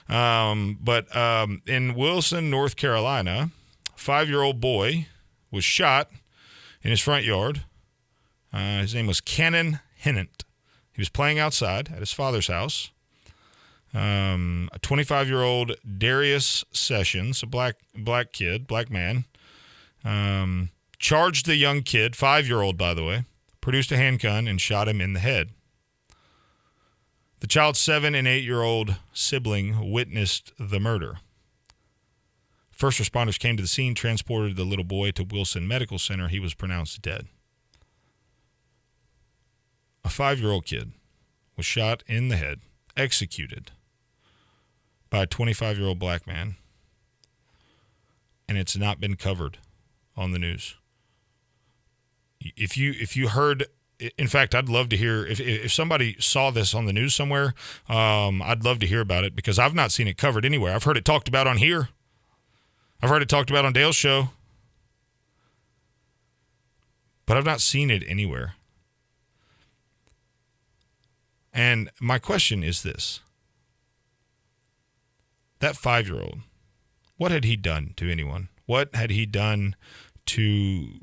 But in Wilson, North Carolina, a 5-year-old boy was shot in his front yard. His name was Cannon Hennant. He was playing outside at his father's house. A 25-year-old Darius Sessions, a black man, charged the young kid, 5-year-old by the way, produced a handgun and shot him in the head. The child's 7- and 8-year-old sibling witnessed the murder. First responders came to the scene, transported the little boy to Wilson Medical Center. He was pronounced dead. A 5-year-old kid was shot in the head, executed by a 25-year-old black man, and it's not been covered on the news. If you heard, in fact, I'd love to hear if somebody saw this on the news somewhere. I'd love to hear about it because I've not seen it covered anywhere. I've heard it talked about on here. I've heard it talked about on Dale's show, but I've not seen it anywhere. And my question is this. That 5-year-old, what had he done to anyone? What had he done to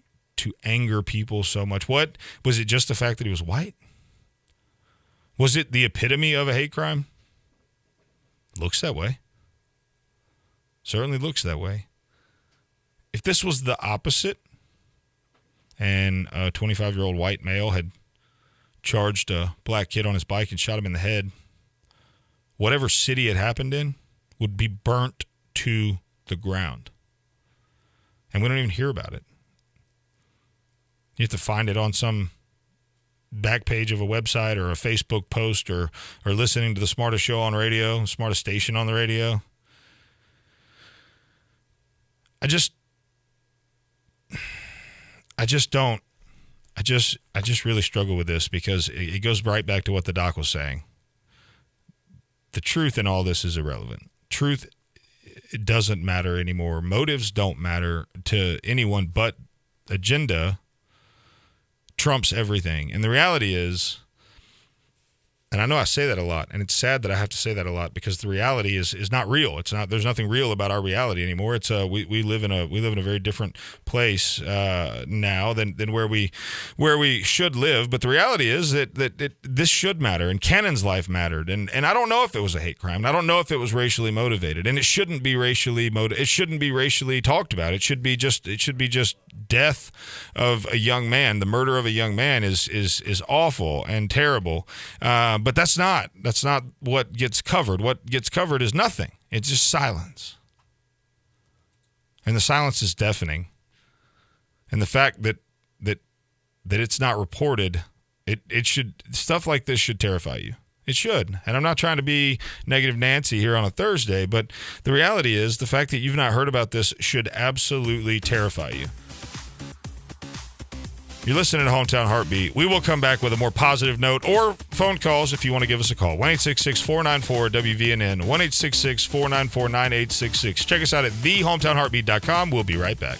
anger people so much? What was it? Just the fact that he was white? Was it the epitome of a hate crime? Looks that way. Certainly looks that way. If this was the opposite and a 25-year-old white male had charged a black kid on his bike and shot him in the head, whatever city it happened in would be burnt to the ground. And we don't even hear about it. You have to find it on some back page of a website or a Facebook post or listening to the smartest show on radio, smartest station on the radio. I just really struggle with this because it goes right back to what the doc was saying. The truth in all this is irrelevant. Truth, it doesn't matter anymore. Motives don't matter to anyone, but agenda trumps everything. And the reality is, and I know I say that a lot, and it's sad that I have to say that a lot because the reality is not real. It's not. There's nothing real about our reality anymore. It's we live in a very different place now than where we should live. But the reality is that this should matter, and Cannon's life mattered. And I don't know if it was a hate crime. And I don't know if it was racially motivated, and it shouldn't be racially It shouldn't be racially talked about. It should be just death of a young man. The murder of a young man is awful and terrible. But that's not what gets covered. What gets covered is nothing. It's just silence. And the silence is deafening. And the fact that it's not reported, it should, stuff like this should terrify you. It should. And I'm not trying to be negative Nancy here on a Thursday, but the reality is the fact that you've not heard about this should absolutely terrify you. You're listening to Hometown Heartbeat. We will come back with a more positive note or phone calls if you want to give us a call. 1-866-494-WVNN, 1-866-494-9866. Check us out at thehometownheartbeat.com. We'll be right back.